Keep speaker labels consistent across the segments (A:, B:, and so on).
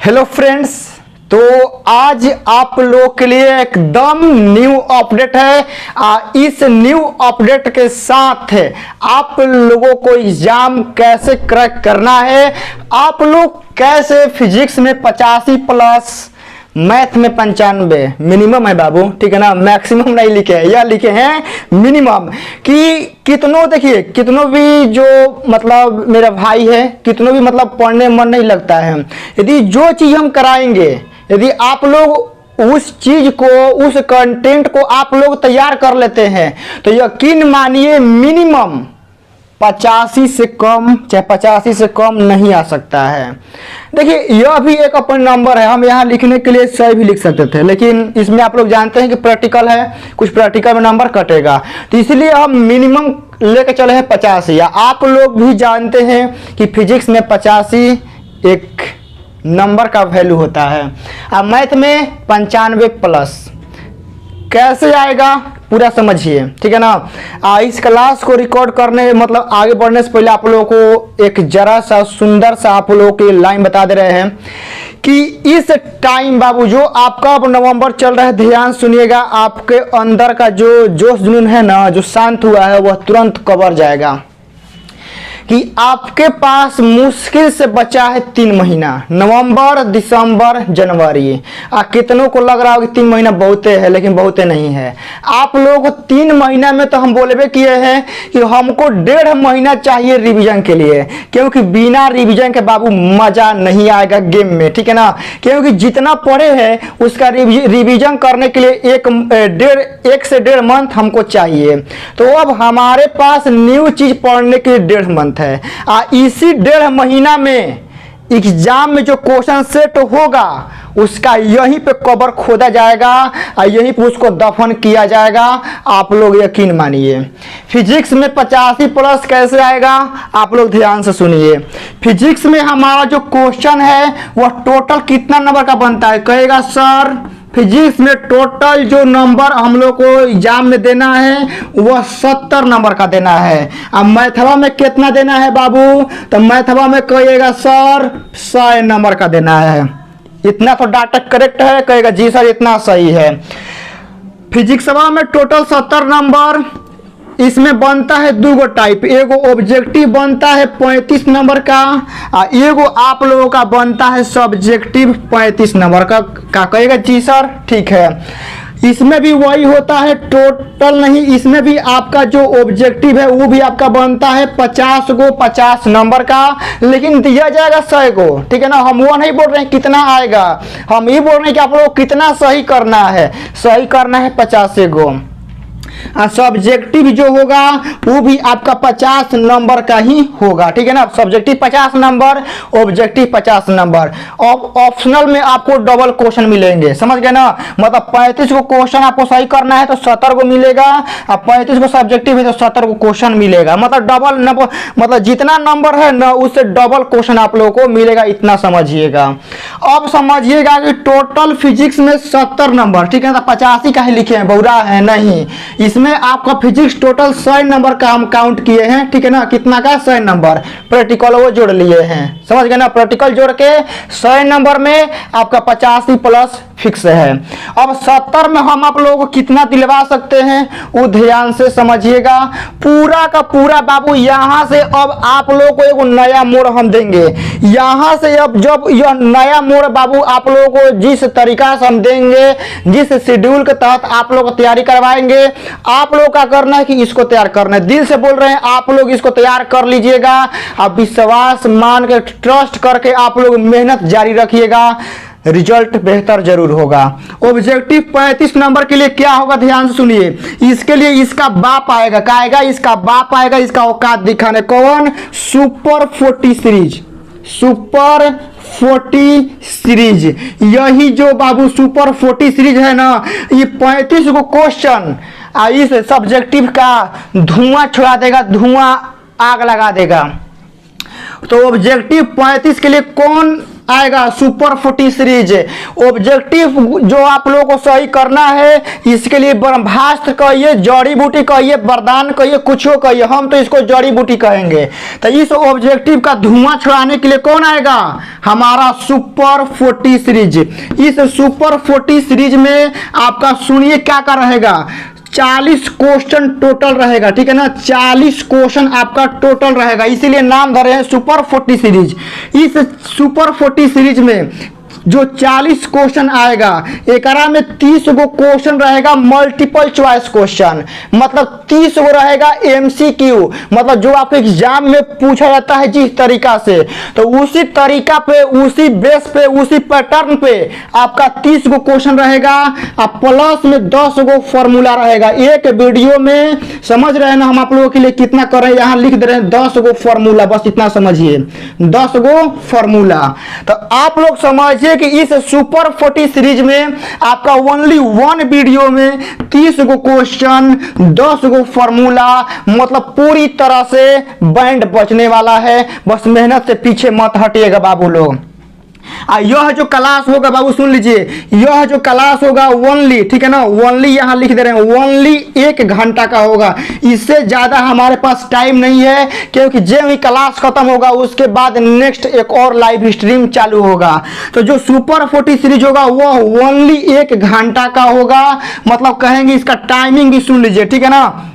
A: Hello friends, तो आज आप लोग के लिए एकदम न्यू अपडेट है। इस न्यू अपडेट के साथ आप लोगों को एग्जाम कैसे क्रैक करना है, आप लोग कैसे फिजिक्स में 85 प्लस, मैथ में 95 मिनिमम है बाबू, ठीक है ना, मैक्सिमम नहीं लिखे हैं, यह लिखे हैं मिनिमम। कि कितनों देखिए, कितनों भी जो मतलब मेरा भाई है, कितनों भी मतलब पढ़ने मन नहीं लगता है, यदि जो चीज़ हम कराएंगे, यदि आप लोग उस चीज को, उस कंटेंट को आप लोग तैयार कर लेते हैं तो यकीन मानिए मिनिमम 85 से कम, चाहे 85 से कम नहीं आ सकता है। देखिए यह भी एक अपन नंबर है, हम यहाँ लिखने के लिए सही भी लिख सकते थे, लेकिन इसमें आप लोग जानते हैं कि प्रैक्टिकल है, कुछ प्रैक्टिकल में नंबर कटेगा, तो इसलिए हम मिनिमम लेके चले हैं 85। या आप लोग भी जानते हैं कि फिजिक्स में 85 एक नंबर का वैल्यू होता है। अब मैथ में 95 प्लस कैसे आएगा पूरा समझिए, ठीक है ना। इस क्लास को रिकॉर्ड करने मतलब आगे बढ़ने से पहले आप लोगों को एक जरा सा सुंदर सा आप लोगों के लाइन बता दे रहे हैं कि इस टाइम बाबू जो आपका अब नवंबर चल रहा है, ध्यान सुनिएगा, आपके अंदर का जो जोश जुनून है ना, जो शांत हुआ है, वह तुरंत कवर जाएगा। कि आपके पास मुश्किल से बचा है 3 महीना, नवंबर, दिसंबर, जनवरी। कितनों को लग रहा हो कि 3 महीना बहुते है, लेकिन बहुते नहीं है। आप लोग 3 महीना में तो हम बोलबे किए हैं कि हमको 1.5 महीना चाहिए रिवीजन के लिए, क्योंकि बिना रिवीजन के बाबू मजा नहीं आएगा गेम में, ठीक है ना। क्योंकि जितना पढ़े हैं उसका रिवीजन करने के लिए एक से 1.5 मंथ हमको चाहिए। तो अब हमारे पास न्यू चीज पढ़ने के लिए 1.5 मंथ है। इसी 1.5 महीना में एग्जाम में जो क्वेश्चन सेट होगा उसका यहीं पे कबर खोदा जाएगा और यहीं पे उसको दफन किया जाएगा। आप लोग यकीन मानिए। फिजिक्स में 85 प्लस कैसे आएगा, आप लोग ध्यान से सुनिए। फिजिक्स में हमारा जो क्वेश्चन है वह टोटल कितना नंबर का बनता है, कहेगा सर फिजिक्स में टोटल जो नंबर हम लोग को एग्जाम में देना है वह 70 नंबर का देना है। अब मैथवा में कितना देना है बाबू, तो मैथवा में कहिएगा सर 100 नंबर का देना है। इतना तो डाटा करेक्ट है, कहेगा जी सर इतना सही है। फिजिक्स में टोटल 70 नंबर, इसमें बनता है 2 टाइप, एगो ऑब्जेक्टिव बनता है 35 नंबर का और एगो आप लोगों का बनता है सब्जेक्टिव 35 नंबर का कहेगा जी सर ठीक है। इसमें भी वही होता है, टोटल नहीं, इसमें भी आपका जो ऑब्जेक्टिव है वो भी आपका बनता है 50 नंबर का, लेकिन दिया जाएगा 100 को, ठीक है ना। हम वो नहीं बोल रहे हैं कितना आएगा, हम ये बोल रहे हैं कि आप लोगों को कितना सही करना है, सही करना है 50 को। सब्जेक्टिव जो होगा वो भी आपका 50 नंबर का ही होगा, ठीक है ना। Subjective 50 number, objective 50 number. Optional में आपको डबल क्वेश्चन मिलेंगे, समझ गए ना। मतलब 35 को क्वेश्चन आपको सही करना है तो 70 को मिलेगा, और 35 को सब्जेक्टिव है तो 70 को क्वेश्चन मिलेगा। मतलब डबल नंबर, मतलब जितना नंबर है ना उससे डबल क्वेश्चन आप लोगों को मिलेगा, इतना समझिएगा। अब समझिएगा कि टोटल फिजिक्स में 70 नंबर, ठीक है ना। 85 का ही लिखे हैं, बहुरा है नहीं। इसमें आपका फिजिक्स टोटल 100 नंबर का हम काउंट किए हैं, ठीक है ना। कितना का 100 नंबर, प्रैक्टिकल वो जोड़ लिए हैं, समझ गए ना। प्रैक्टिकल जोड़ के 100 नंबर में आपका 85 प्लस फिक्स है। अब 70 में हम आप लोगों को कितना दिलवा सकते हैं वो ध्यान से समझिएगा। पूरा का पूरा बाबू यहाँ से अब आप लोगों को एक नया मोड़ हम देंगे। यहाँ से अब जब यह नया मोड़ बाबू आप लोगों को जिस तरीका से हम देंगे, जिस शेड्यूल के तहत आप लोग तैयारी करवाएंगे, आप लोग का करना है कि इसको तैयार करना है। दिल से बोल रहे हैं आप लोग इसको तैयार कर लीजिएगा। अब विश्वास मान के, ट्रस्ट करके आप लोग मेहनत जारी रखिएगा, रिजल्ट बेहतर जरूर होगा। ऑब्जेक्टिव 35 नंबर के लिए क्या होगा, ध्यान से सुनिए। इसके लिए इसका बाप आएगा, क्या आएगा, इसका बाप आएगा, इसका औकात दिखाने। कौन, सुपर 40 सीरीज, सुपर 40 सीरीज। यही जो बाबू सुपर 40 सीरीज है ना, ये 35 को क्वेश्चन इस सब्जेक्टिव का धुआं छोड़ा देगा, धुआं आग लगा देगा। तो ऑब्जेक्टिव 35 के लिए कौन आएगा सुपर 40 सीरीज। ऑब्जेक्टिव जो आप लोगों को सही करना है, इसके लिए ब्रह्मास्त्र कहिए, जड़ी बूटी कहिए, वरदान कहिए, कुछ कहिए, हम तो इसको जड़ी बूटी कहेंगे। तो इस ऑब्जेक्टिव का धुआं छुड़ाने के लिए कौन आएगा? हमारा सुपर 40 सीरीज। इस सुपर 40 सीरीज में आपका सुनिए क्या क्या रहेगा। 40 क्वेश्चन टोटल रहेगा, ठीक है ना। 40 क्वेश्चन आपका टोटल रहेगा, इसीलिए नाम धरे हैं सुपर 40 सीरीज। इस सुपर 40 सीरीज में जो 40 क्वेश्चन आएगा, एकरा में 30 गो क्वेश्चन रहेगा मल्टीपल चॉइस क्वेश्चन, मतलब 30 गो रहेगा एमसीक्यू, मतलब जो आपके एग्जाम में पूछा जाता है जिस तरीका से, तो उसी तरीका पे, उसी बेस पे, उसी पैटर्न पे आपका 30 गो क्वेश्चन रहेगा। अब प्लस में 10 गो फॉर्मूला रहेगा। एक वीडियो में समझ रहे हैं ना हम आप लोगों के लिए कितना कर रहे हैं, यहाँ लिख दे रहे हैं 10 गो फॉर्मूला, बस इतना समझिए, 10 गो फॉर्मूला। तो आप लोग समझिए कि इस सुपर 40 सीरीज में आपका ओनली वन वीडियो में 30 गो क्वेश्चन, 10 गो फॉर्मूला, मतलब पूरी तरह से बैंड बचने वाला है। बस मेहनत से पीछे मत हटिएगा बाबू लोग। यह जो क्लास होगा बाबू सुन लीजिए, यह जो क्लास होगा ओनली, ठीक है ना, ओनली यहाँ लिख दे रहे हैं, ओनली 1 घंटा का होगा। इससे ज्यादा हमारे पास टाइम नहीं है, क्योंकि जब ही क्लास खत्म होगा उसके बाद नेक्स्ट एक और लाइव स्ट्रीम चालू होगा। तो जो सुपर 40 सीरीज होगा वह ओनली 1 घंटा का होगा, मतलब कहेंगे इसका टाइमिंग भी सुन लीजिए, ठीक है ना।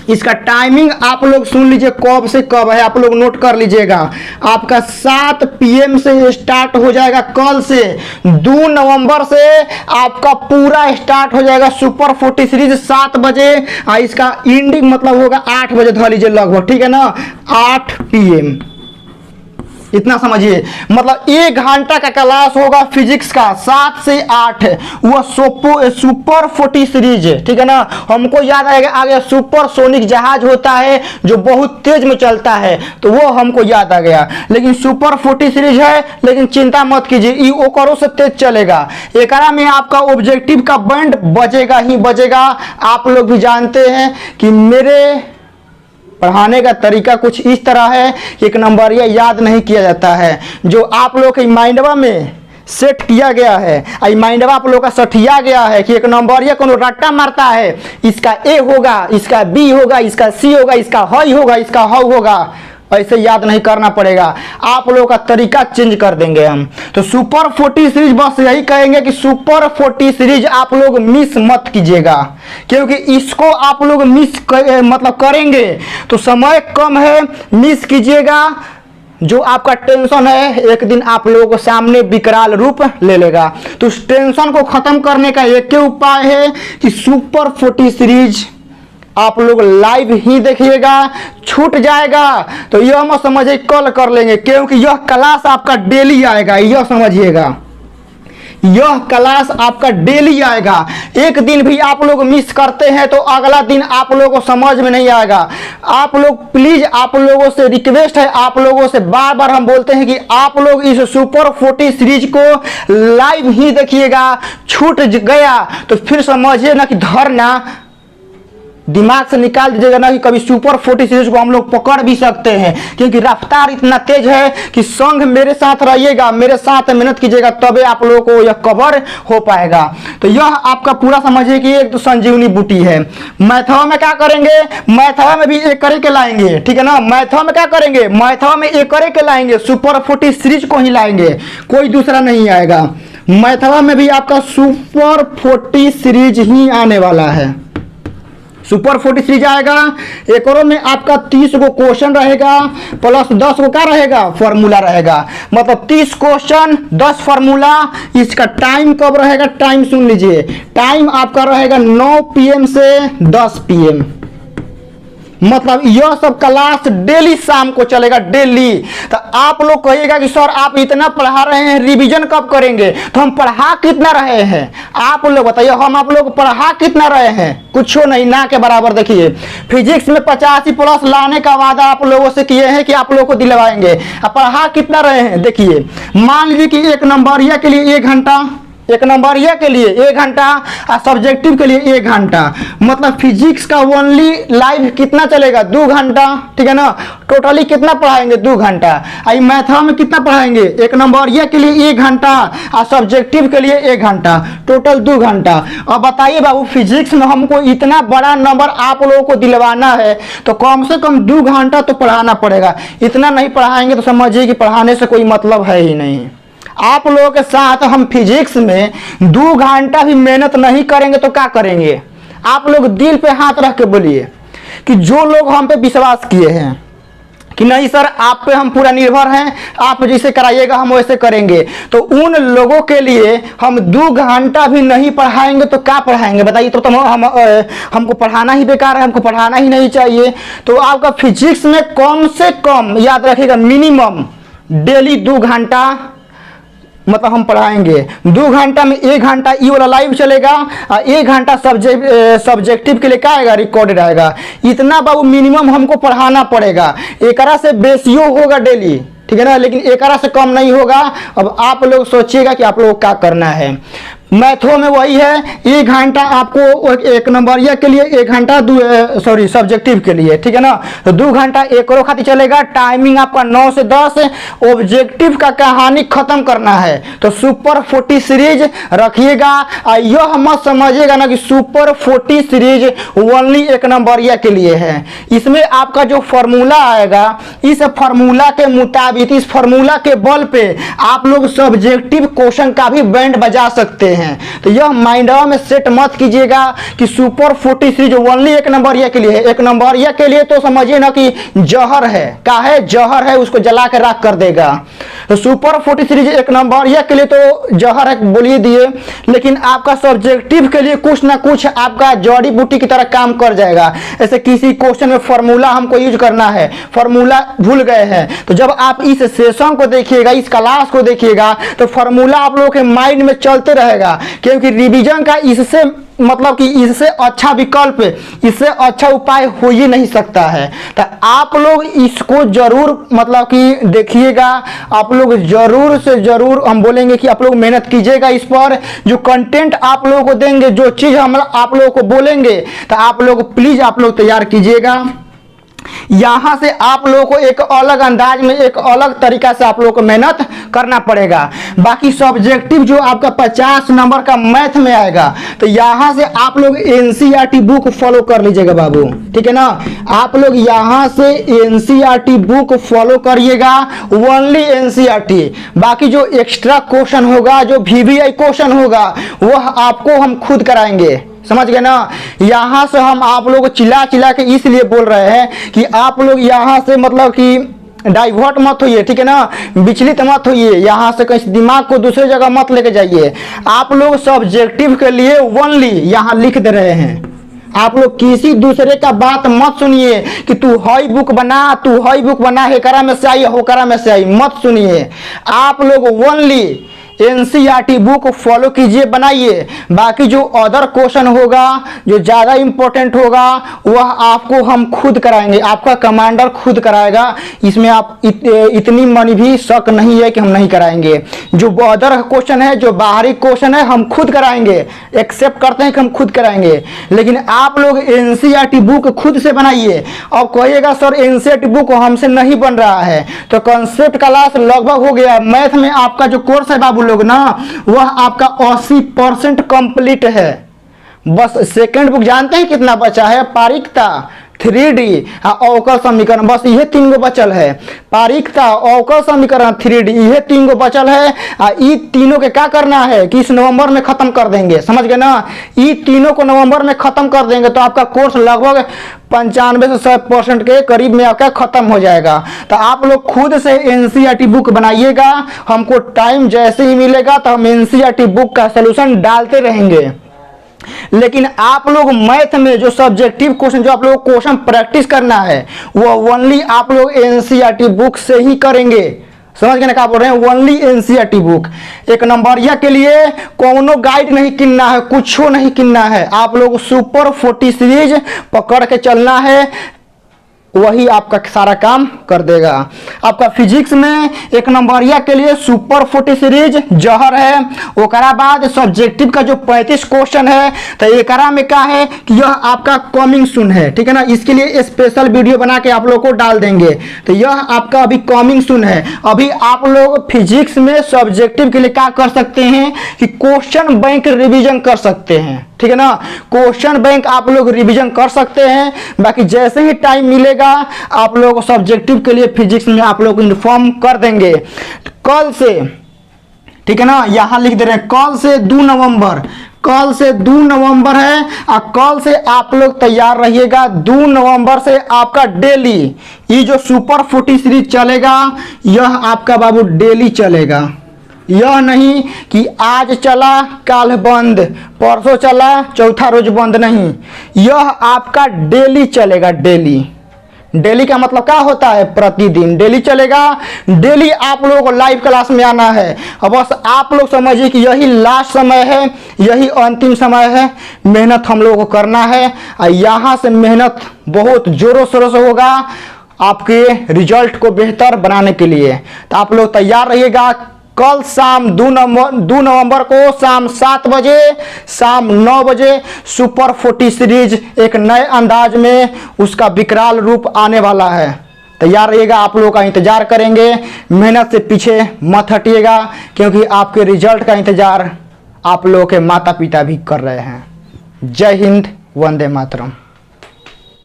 A: इसका टाइमिंग आप लोग सुन लीजिए कब से कब है, आप लोग नोट कर लीजिएगा। आपका 7 PM से स्टार्ट हो जाएगा, कल से 2 नवंबर से आपका पूरा स्टार्ट हो जाएगा सुपर 40 सीरीज 7 बजे। इसका एंडिंग मतलब होगा 8 बजे धर लीजिए लगभग, ठीक है ना, 8 PM, इतना समझिए। मतलब 1 घंटा का क्लास होगा फिजिक्स का 7 से 8, वो सुपर 40 सीरीज, ठीक है ना। हमको याद आएगा आगे सुपर सोनिक जहाज होता है जो बहुत तेज में चलता है, तो वो हमको याद आ गया। लेकिन सुपर 40 सीरीज है, लेकिन चिंता मत कीजिए, ये ओकरों से तेज चलेगा। एकरा में आपका ऑब्जेक्टिव का बैंड बजेगा ही बजेगा। आप लोग भी जानते हैं कि मेरे पढ़ाने का तरीका कुछ इस तरह है कि 1 नंबर ये याद नहीं किया जाता है, जो आप लोग के माइंडवा में सेट किया गया है, आई माइंडवा आप लोग का सठिया गया है कि 1 नंबर ये कोनो रट्टा मारता है, इसका ए होगा, इसका बी होगा, इसका सी होगा, इसका हई होगा, इसका हव होगा, ऐसे याद नहीं करना पड़ेगा। आप लोगों का तरीका चेंज कर देंगे हम। तो सुपर 40 सीरीज बस यही कहेंगे कि सुपर 40 सीरीज आप लोग मिस मत कीजिएगा, क्योंकि इसको आप लोग मिस मतलब करेंगे तो समय कम है, मिस कीजिएगा। जो आपका टेंशन है एक दिन आप लोगों को सामने विकराल रूप ले लेगा। तो उस टेंशन को खत्म करने का एक ही उपाय है कि सुपर 40 सीरीज आप लोग लाइव ही देखिएगा। छूट जाएगा तो यह मत समझिए कल कर लेंगे, क्योंकि यह क्लास आपका डेली आएगा, यह समझिएगा, यह क्लास आपका डेली आएगा। एक दिन भी आप लोग मिस करते हैं तो अगला दिन आप लोगों को समझ में नहीं आएगा। आप लोग प्लीज, आप लोगों से रिक्वेस्ट है, आप लोगों से बार बार हम बोलते हैं कि आप लोग इस सुपर 40 सीरीज को लाइव ही देखिएगा। छूट गया तो फिर समझिए ना कि धरना दिमाग से निकाल दीजिएगा ना कि कभी सुपर 40 सीरीज को हम लोग पकड़ भी सकते हैं, क्योंकि रफ्तार इतना तेज है कि संग मेरे साथ रहिएगा, मेरे साथ मेहनत कीजिएगा, तबे आप लोगों को यह कवर हो पाएगा। तो यह आपका पूरा समझिए कि एक तो संजीवनी बूटी है। मैथवा में क्या करेंगे, मैथवा में भी एक करे के लाएंगे, ठीक है ना। मैथवा में क्या करेंगे, मैथवा में एक करे के लाएंगे, सुपर 40 सीरीज को ही लाएंगे, कोई दूसरा नहीं आएगा। मैथवा में भी आपका सुपर 40 सीरीज ही आने वाला है, सुपर 40 सीरीज आएगा। एक और में आपका 30 गो क्वेश्चन रहेगा, प्लस 10 गो क्या रहेगा, फॉर्मूला रहेगा, मतलब 30 क्वेश्चन 10 फॉर्मूला। इसका टाइम कब रहेगा, टाइम सुन लीजिए, टाइम आपका रहेगा 9 PM से 10 PM, मतलब यह सब क्लास डेली शाम को चलेगा, डेली। तो आप लोग कहिएगा कि सर आप इतना पढ़ा रहे हैं, रिवीजन कब करेंगे, तो हम पढ़ा कितना रहे हैं आप लोग बताइए, हम आप लोग पढ़ा कितना रहे हैं, कुछ नहीं, ना के बराबर। देखिए फिजिक्स में 85+ लाने का वादा आप लोगों से किए हैं कि आप लोगों को दिलवाएंगे, अब पढ़ा कितना रहे हैं। देखिए मान लीजिए कि 1 नंबरिया के लिए 1 घंटा, एक नंबरिया के लिए 1 घंटा और सब्जेक्टिव के लिए 1 घंटा। मतलब फिजिक्स का ओनली लाइव कितना चलेगा, 2 घंटा, ठीक है ना। टोटली कितना पढ़ाएंगे, 2 घंटा। आई मैथा में कितना पढ़ाएंगे, 1 नंबरिया के लिए 1 घंटा और सब्जेक्टिव के लिए 1 घंटा, टोटल 2 घंटा। अब बताइए बाबू, फिजिक्स में हमको इतना बड़ा नंबर आप लोगों को दिलवाना है तो कम से कम 2 घंटा तो पढ़ाना पड़ेगा। इतना नहीं पढ़ाएंगे तो समझिए कि पढ़ाने से कोई मतलब है ही नहीं। आप लोगों के साथ हम फिजिक्स में 2 घंटा भी मेहनत नहीं करेंगे तो क्या करेंगे। आप लोग दिल पे हाथ रख के बोलिए कि जो लोग हम पे विश्वास किए हैं कि नहीं सर आप पे हम पूरा निर्भर हैं, आप जैसे कराइएगा हम वैसे करेंगे, तो उन लोगों के लिए हम 2 घंटा भी नहीं पढ़ाएंगे तो क्या पढ़ाएंगे बताइए। तो हमको पढ़ाना ही बेकार है, हमको पढ़ाना ही नहीं चाहिए। तो आपका फिजिक्स में कम से कम याद रखिएगा मिनिमम डेली 2 घंटा मतलब हम पढ़ाएंगे। 2 घंटा में 1 घंटा ई वाला लाइव चलेगा और 1 घंटा सब्जेक्टिव के लिए क्या आएगा, रिकॉर्डेड आएगा। इतना बाबू मिनिमम हमको पढ़ाना पड़ेगा। एकरा से बेसियो होगा डेली, ठीक है ना, लेकिन एकरा से कम नहीं होगा। अब आप लोग सोचिएगा कि आप लोग क्या करना है। मैथों में वही है, 1 घंटा आपको 1 नंबरिया के लिए, 1 घंटा सब्जेक्टिव के लिए, ठीक है ना। तो 2 घंटा एक और खातिर चलेगा। टाइमिंग आपका 9 से 10। ऑब्जेक्टिव का कहानी खत्म करना है तो सुपर 40 सीरीज रखिएगा। यह मत समझिएगा ना कि सुपर 40 सीरीज ओनली 1 नंबरिया के लिए है। इसमें आपका जो फॉर्मूला आएगा, इस फॉर्मूला के मुताबिक, इस फॉर्मूला के बल पे आप लोग सब्जेक्टिव क्वेश्चन का भी बैंड बजा सकते हैं। तो यह माइंड में सेट मत कीजिएगा कि सुपर 40 सीरीज ओनली 1 नंबरिया के लिए है। 1 नंबरिया के लिए तो समझिए ना कि जहर है, का है, जहर है, उसको जला के राख कर देगा। तो सुपर 40 सीरीज 1 नंबरिया के लिए तो जहर है बोलिए दिए, लेकिन आपका सब्जेक्टिव के लिए कुछ ना कुछ आपका जड़ी बूटी की तरह काम कर जाएगा। ऐसे किसी क्वेश्चन में फॉर्मूला हमको यूज करना है, फॉर्मूला भूल गए हैं, तो जब आप इस सेशन को देखिएगा, इस क्लास को देखिएगा, तो फॉर्मूला आप लोगों के माइंड में चलते रहेगा। क्योंकि रिवीजन का इससे मतलब कि इससे अच्छा विकल्प, इससे अच्छा उपाय हो ही नहीं सकता है। तो आप लोग इसको जरूर मतलब कि देखिएगा। आप लोग जरूर से जरूर हम बोलेंगे कि आप लोग मेहनत कीजिएगा इस पर। जो कंटेंट आप लोगों को देंगे, जो चीज़ हम आप लोगों को बोलेंगे, तो आप लोग प्लीज़ आप लोग तैयार कीजिएगा। यहाँ से आप लोगों को एक अलग अंदाज में, एक अलग तरीका से आप लोगों को मेहनत करना पड़ेगा। बाकी सब्जेक्टिव जो आपका 50 नंबर का मैथ में आएगा, तो यहाँ से आप लोग एनसीईआरटी बुक फॉलो कर लीजिएगा बाबू, ठीक है ना। आप लोग यहाँ से एनसीईआरटी बुक फॉलो करिएगा, ओनली एनसीईआरटी। बाकी जो एक्स्ट्रा क्वेश्चन होगा, जो वीवीआई क्वेश्चन होगा, वह आपको हम खुद कराएंगे, समझ गए ना। यहाँ से हम आप लोग चिल्ला चिल्ला के इसलिए बोल रहे हैं कि आप लोग यहाँ से मतलब कि डाइवर्ट मत होइए, ठीक है ना, विचलित मत होइए, यहाँ से कहीं दिमाग को दूसरे जगह मत लेके जाइए। आप लोग सब्जेक्टिव के लिए ओनली यहाँ लिख दे रहे हैं। आप लोग किसी दूसरे का बात मत सुनिए कि तू हई बुक बना, तू हई बुक बना, हेकरा में से आई, होकरा में से आई, मत सुनिए। आप लोग ओनली एनसीईआरटी बुक फॉलो कीजिए, बनाइए। बाकी जो अदर क्वेश्चन होगा, जो ज़्यादा इंपॉर्टेंट होगा, वह आपको हम खुद कराएंगे, आपका कमांडर खुद कराएगा। इसमें आप इतनी मनी भी शक नहीं है कि हम नहीं कराएंगे। जो अदर क्वेश्चन है, जो बाहरी क्वेश्चन है, हम खुद कराएंगे, एक्सेप्ट करते हैं कि हम खुद कराएंगे। लेकिन आप लोग एनसीईआरटी बुक खुद से बनाइए। अब कहिएगा सर एनसीईआरटी बुक हमसे नहीं बन रहा है, तो कंसेप्ट क्लास लगभग हो गया। मैथ में आपका जो कोर्स है बाबू लोग ना, वह आपका 80% कंप्लीट है। बस सेकंड बुक जानते हैं कितना बचा है, पारीक्षता, 3D अवकल समीकरण, बस ये 3 गो बचल है। पारीक्षता, अवकल समीकरण, 3D, ये 3 गो बचल है। ये तीनों के क्या करना है कि इस नवंबर में खत्म कर देंगे, समझ गए ना। ये तीनों को नवंबर में खत्म कर देंगे तो आपका कोर्स लगभग 95 से 100% के करीब में आपका खत्म हो जाएगा। तो आप लोग खुद से एनसीईआरटी बुक बनाइएगा। हमको टाइम जैसे ही मिलेगा तो हम एनसीईआरटी बुक का सलूशन डालते रहेंगे। लेकिन आप लोग मैथ में जो सब्जेक्टिव क्वेश्चन, जो आप लोग क्वेश्चन प्रैक्टिस करना है, वो ओनली आप लोग एनसीईआरटी बुक से ही करेंगे। समझ गए ना क्या बोल रहे हैं, ओनली एनसीईआरटी बुक। 1 नंबरिया के लिए कोनो गाइड नहीं किनना है, कुछ नहीं किनना है। आप लोग सुपर 40 सीरीज पकड़ के चलना है। वही आपका सारा काम कर देगा। आपका फिजिक्स में 1 नंबरिया के लिए सुपर 40 सीरीज जहर है। ओकरा बाद सब्जेक्टिव का जो 35 क्वेश्चन है तो एकरा में क्या है कि यह आपका कमिंग सून है, ठीक है ना। इसके लिए स्पेशल वीडियो बना के आप लोग को डाल देंगे। तो यह आपका अभी कमिंग सून है। अभी आप लोग फिजिक्स में सब्जेक्टिव के लिए क्या कर सकते हैं कि क्वेश्चन बैंक रिवीजन कर सकते हैं, ठीक है ना। क्वेश्चन बैंक आप लोग रिवीजन कर सकते हैं। बाकी जैसे ही टाइम मिलेगा आप लोग सब्जेक्टिव के लिए फिजिक्स में आप लोग इन्फॉर्म कर देंगे कल से, ठीक है ना। यहां लिख दे रहे हैं कल से 2 नवंबर, कल से 2 नवंबर है और कल से आप लोग तैयार रहिएगा। 2 नवंबर से आपका डेली ये जो सुपर 40 सीरीज चलेगा यह आपका बाबू डेली चलेगा। यह नहीं कि आज चला कल बंद, परसों चला चौथा रोज बंद, नहीं, यह आपका डेली चलेगा। डेली, डेली का मतलब क्या होता है, प्रतिदिन डेली चलेगा। डेली आप लोगों को लाइव क्लास में आना है। और बस आप लोग समझिए कि यही लास्ट समय है, यही अंतिम समय है। मेहनत हम लोगों को करना है और यहाँ से मेहनत बहुत जोरों शोरों से होगा आपके रिजल्ट को बेहतर बनाने के लिए। तो आप लोग तैयार रहिएगा। कल शाम 2 नवंबर को शाम 7 बजे, शाम 9 बजे सुपर 40 सीरीज एक नए अंदाज में उसका विकराल रूप आने वाला है। तैयार रहिएगा, आप लोगों का इंतजार करेंगे। मेहनत से पीछे मत हटिएगा क्योंकि आपके रिजल्ट का इंतजार आप लोगों के माता पिता भी कर रहे हैं। जय हिंद, वंदे मातरम।